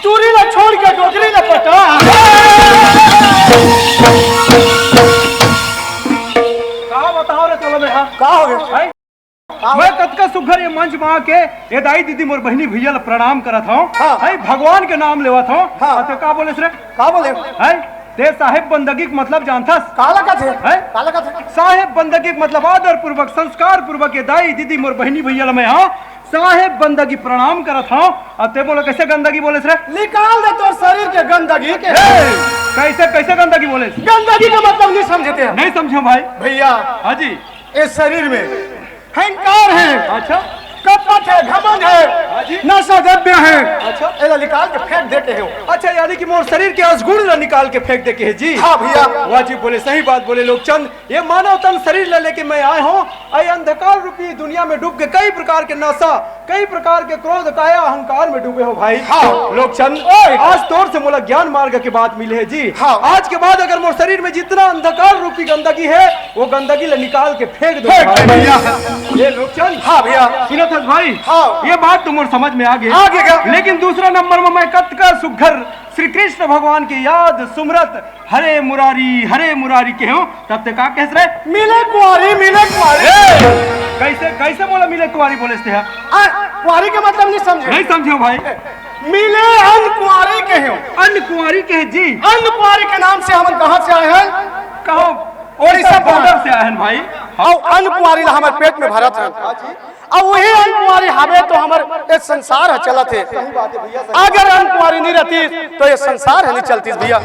चूरी न छोड़ के डोकरी न पटा। कहा बताओ रे चलो बेटा कहा हो गए? मैं कतका सुघर ये मंच में आके ये दाई दीदी मोर बहनी भैया प्रणाम करत हूँ। हाँ। भगवान के नाम लेवत हूँ। हाँ। तो का बोले रे? का बोले? ते साहेब बंदगी के मतलब जानता? काला का थे? काला का थे? साहेब बंदगी के मतलब आदर पूर्वक संस्कार पूर्वक ये दाई दीदी मोर बहनी भैया मैं हाँ साहेब बंदगी प्रणाम करत हूँ। अब ते बोलो कैसे गंदगी बोले रे? निकाल दे तो शरीर के गंदगी के। कैसे कैसे गंदगी बोले? गंदगी का मतलब नहीं समझते? नहीं समझो भाई। भैया हाँ जी इस शरीर में अहंकार है। अच्छा कपट है, घमंड है, नशा द्रव्य है। अच्छा एला निकाल के फेंक देते हो। अच्छा यानी कि मोर शरीर के असगुण ला निकाल के फेंक दे के है जी। हाँ भैया वाजिब बोले सही बात बोले लोग चंद। ये मानव तन शरीर ला लेके मैं आए हूँ अंधकार रूपी दुनिया में डूब के कई प्रकार के नशा कई प्रकार के क्रोध काया अहंकार में डूबे हो भाई। हाँ लोग चंद आज तौर से मोला ज्ञान मार्ग की बात मिले है जी। हाँ आज के बाद अगर मोर शरीर में जितना अंधकार रूपी गंदगी है वो गंदगी ला निकाल के फेंक दो भैया। ये लोग चंद। हाँ भैया भाई हाँ। ये बात तुम समझ में आ गया। लेकिन दूसरा नंबर में मैं कत का सुघर श्री कृष्ण भगवान की याद सुमरत हरे मुरारी के हूँ तब तक का कह रहे मिले कुआरी कैसे कैसे बोला मिले कुआरी बोले थे? कुआरी का मतलब नहीं समझे भाई। मिले अन्न कुआरी के हो। अन्न कुआरी के जी। अन्न कुआरी के नाम से हम कहाँ से आए हैं? कहो ओडिशा बॉर्डर से आए हैं भाई। अन्न कुआरी हमारे पेट में भरत है अब वही अनकुमारी हमें तो हमारे संसार है चलत है। अगर अनकुमारी नहीं रहती तो ये संसार है नहीं चलती भैया।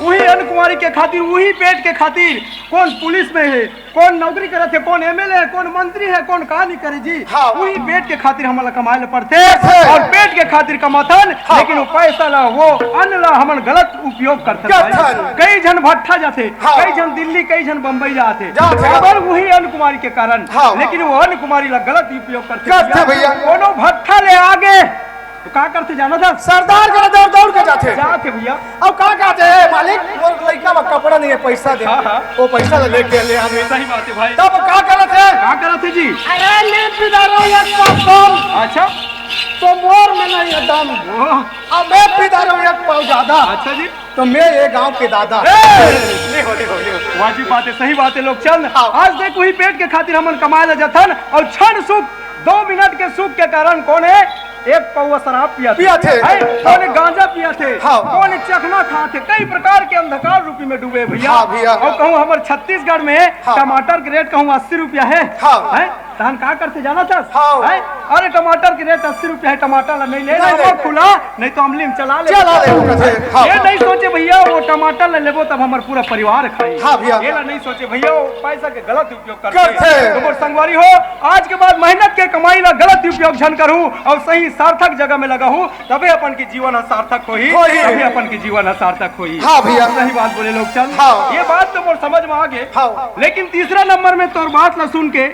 वही अनकुमारी के खातिर वही पेट के खातिर कौन पुलिस में है कौन नौकरी करे थे कौन एमएलए है कौन मंत्री है कौन कहा नहीं करे जी। हाँ। वही पेट के खातिर हमारा कमाए पड़ते और पेट के खातिर कमाथन। हाँ। लेकिन वो पैसा ला वो अन्न ला हम गलत उपयोग करते कई जन भट्ठा जाते। हाँ। कई जन दिल्ली कई जन बम्बई जाते वही अन्न कुमारी के कारण। हाँ। लेकिन वो अन्न कुमारी गलत उपयोग करते भैया। कोनो भट्ठा ले आगे तो क्या करते जाना था? सरदार के दौड़ के जाते भैया। अब क्या कहते हैं मालिक वो लड़का में कपड़ा नहीं है पैसा दे। हाँ। वो पैसा लेके ले आने। सही बात है भाई। तब क्या करते जी? अरे ले पिदारो एक पाव। अच्छा तो मोर में नहीं है दम। अब मैं पिदारो एक पाव ज्यादा। अच्छा जी तो मैं ये गांव के दादा। वाजिब बात है सही बात है लोग चंद। आज देख वही पेट के खातिर हमन कमाए जथन और क्षण सुख 2 मिनट के सुख के कारण कौन है एक पौवा शराब पिया थे कौन गांजा पिया थे। हाँ। कौन चखना खा थे कई प्रकार के अंधकार रूपी में डूबे भैया। हाँ भैया। और कहूँ हमारे छत्तीसगढ़ में हाँ। टमाटर के रेट कहूँ 80 रुपया है। हाँ। तहन का करते जाना था? हाँ। अरे टमाटर के रेट 80 रुपया है टमाटर नहीं ले खुला नहीं तो अमली में चला ले। ये नहीं सोचे भैया वो टमाटर ले लेबो तब हमारे पूरा परिवार खाई। हाँ भैया। ये नहीं सोचे भैया वो पैसा के गलत उपयोग करते तो संगवारी हो आज के बाद मेहनत के कमाई ला गलत उपयोग झन करूँ और सही सार्थक जगह में लगा हूँ तबे अपन की जीवन सार्थक होई तबे अपन की जीवन सार्थक होई। हाँ भैया सही बात बोले लोग चल। हाँ। ये बात तो मोर समझ में आ गए। हाँ। लेकिन तीसरा नंबर में तोर बात ला सुन के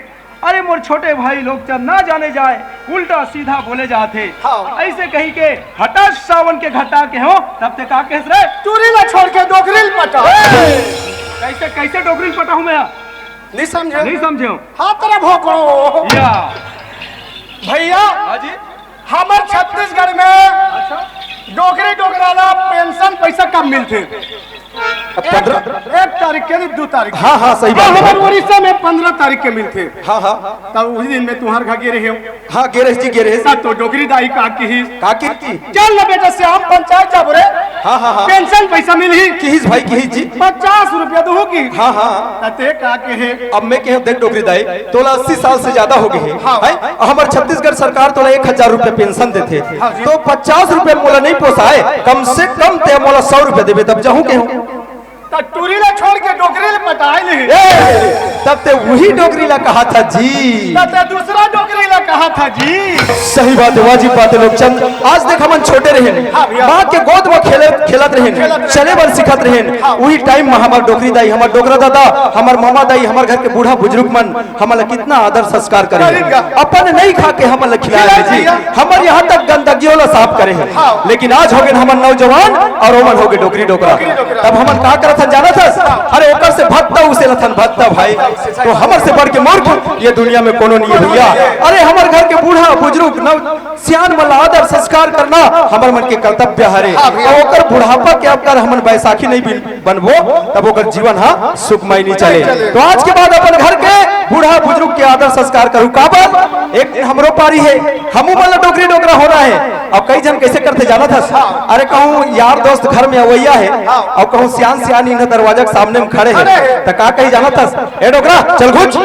अरे मोर छोटे भाई लोग चल ना जाने जाए उल्टा सीधा बोले जाते। ऐसे कही के हटा सावन के घटा के हो तब ते का कह रे टूरी ना छोड़ के डोगरिल पटा। कैसे कैसे डोगरिल पटा हूं मैं? नहीं समझे? नहीं समझे? हाँ तेरा भोकड़ो या भैया। हाँ जी। हमारे छत्तीसगढ़ में अच्छा डोगरी डोगराला पेंशन पैसा कम मिलते। 1 तारीख के 2 तारीख। हाँ हाँ सही बात है। हमारे उड़ीसा में 15 तारीख के मिलते। हाँ हाँ तब उसी दिन में तुम्हारे घर गिरे हो। हाँ गिरे जी गिरे तो डोगरी दाई का की काकी की चल ना बेटा से हम पंचायत जाबो रे। हाँ हाँ हाँ पेंशन पैसा मिली किहिस भाई किहिस जी 50 रुपया दो की। हाँ हाँ तते का के है अब मैं कह देख डोगरी दाई तोला 80 साल से ज्यादा हो गए हैं। हमारे छत्तीसगढ़ सरकार तोला 1000 रुपया पेंशन देते तो 50 रुपया मोला नहीं पोसाए कम से कम ते मोला 100 रुपया देवे तब जाऊं के हूं। टूरी ला छोड़ के डोगरी ला पटाए नहीं। तब ते वही डोगरी ला कहा था जी। तब दूसरा डोगरी ला कहा था जी। सही बात है वाजिब बात है लोग चंद आज देख हम छोटे रहे माँ के गोद में खेलत रहे चले बन सिखत रहे वही टाइम में हमार डोगरी दाई हमार डोगरा दादा हमार मामा दाई हमार घर के बूढ़ा बुजुर्ग मन हमारा कितना आदर संस्कार करे अपन नहीं खा के हमारे खिलाए जी हमारे यहाँ तक गंदगियों ला साफ करे हैं। लेकिन आज हो गए हमारे नौजवान और ओमन हो गए डोगरी डोगरा तब हमारे का करत जाना था। अरे ओकर से भत्ता उसे लथन भत्ता भाई तो हमर से बढ़ के मूर्ख ये दुनिया में कोनो नहीं है भैया। अरे हमारे घर के बूढ़ा बुजुर्ग नव सियान मन आदर संस्कार करना हमार मन के कर्तव्य हरे और ओकर बुढ़ापा के अगर हमन बैसाखी नहीं बनबो तब ओकर जीवन हा सुखमय नहीं चले। तो आज के बाद अपन घर के बूढ़ा बुजुर्ग के आदर संस्कार करूं काबर एक दिन हमरो पारी है हमू मन डोगरी डोगरा होना है। अब कई जन कैसे करते जाना था। अरे कहूं यार दोस्त घर में अवैया है और कहूं सियान सियानी न दरवाजा के सामने में खड़े हैं तो का कही जाना था ए डोगरा चल घुच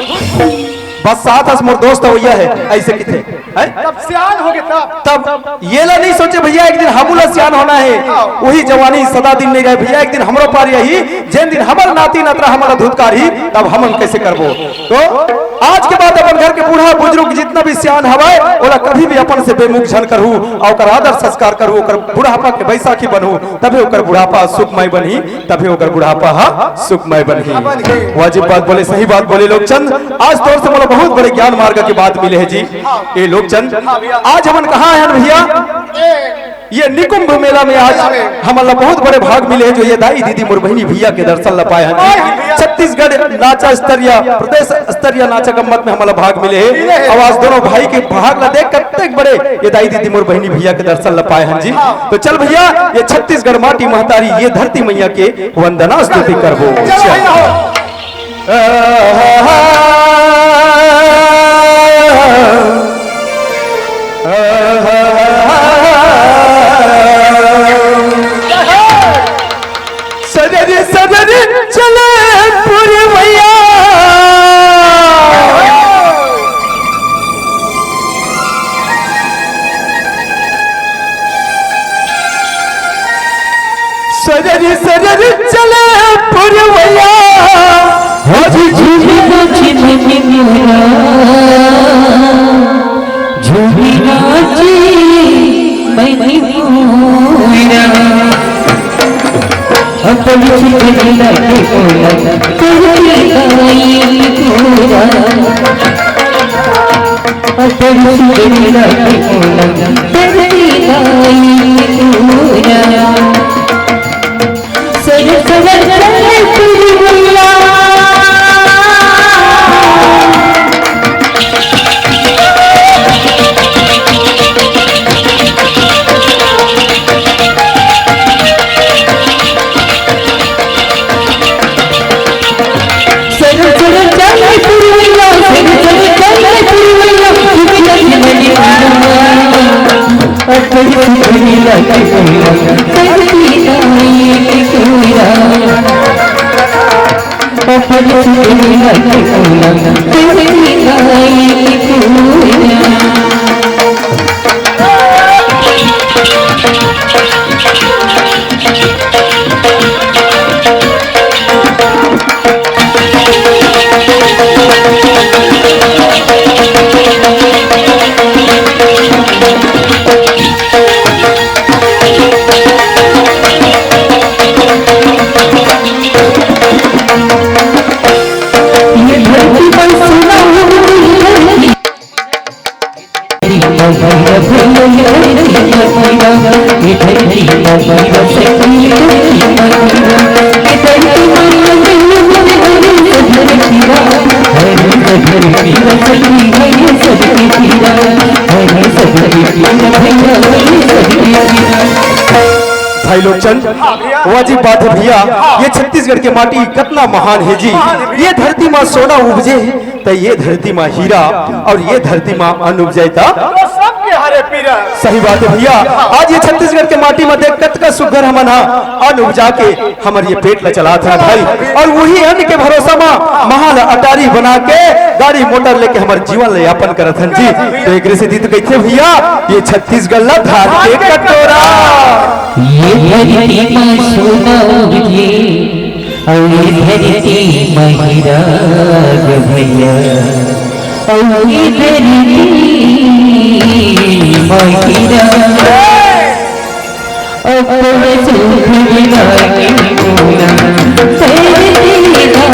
बस साथ हस मोर दोस्त भैया है ऐसे किथे तब सियान हो गए तब ये ला नहीं सोचे भैया एक दिन हमूला सियान होना है वही जवानी सदा दिन नहीं रहे भैया एक दिन हमरो पार यही जिन दिन हमार नाती नतरा हमारा धुतकार ही तब हमन कैसे करबो। तो आज के बाद अपन घर के बूढ़ा बुजुर्ग जितना भी सियान हवाए ओला कभी भी अपन से बेमुख झन करू और ओकर आदर संस्कार करू ओकर बुढ़ापा के बैसाखी बनू तभी ओकर बुढ़ापा सुखमय बनी तभी ओकर बुढ़ापा सुखमय बनी। वाजिब बात बोले सही बात बोले लोग चंद आज तौर से मतलब बहुत बड़े ज्ञान मार्ग की बात मिले है जी। ये लोग चंद आज हमन कहा है भैया ये निकुंभ मेला में आज हमारा बहुत बड़े भाग मिले हैं जो ये दाई दीदी मोर बहनी भैया के दर्शन ला पाए हैं। छत्तीसगढ़ नाचा स्तरीय प्रदेश स्तरीय नाचा गम्मत में हमारा भाग मिले हैं और आज दोनों भाई के भाग ला देख कितने बड़े ये दाई दीदी मोर बहनी भैया के दर्शन ला पाए हैं जी। तो चल भैया ये छत्तीसगढ़ माटी महतारी ये धरती मैया के वंदना स्तुति करबो। सदर चले पूरे भैया सदर चले पूरे भैया झूठी नाची अपन चिल्ला के बोला तेरी गाई पूरा अपन चिल्ला के बोला तेरी गाई पूरा सर सर चले पूरी भैया धरती बसती है ये सबकी पीड़ा है सबकी पीड़ा भैया ये सबकी पीड़ा। भाई लोग चंद वाजिब बात है भैया, ये छत्तीसगढ़ के माटी कितना महान है जी। ये धरती माँ सोना उपजे तो ये धरती माँ हीरा और ये धरती माँ अन्न उपजेता तो सबके हरे पीरा। सही बात है भैया। आज ये छत्तीसगढ़ के माटी में देख कत का सुघर हमन अन्न उपजा के हमर ये पेट ला चला था भाई, और वही अन्न के भरोसा में महान अटारी बना के गाड़ी मोटर लेके हमारे जीवन ले यापन करत हन जी। तो एक से तो कहते भैया ये छत्तीसगढ़ ला धान के कटोरा। ये धरती माँ सोना उपजे और ये धरती माँ हीरा भैया और ये धरती माँ हीरा अब सुख मिलाए पूरा तेरे दिल का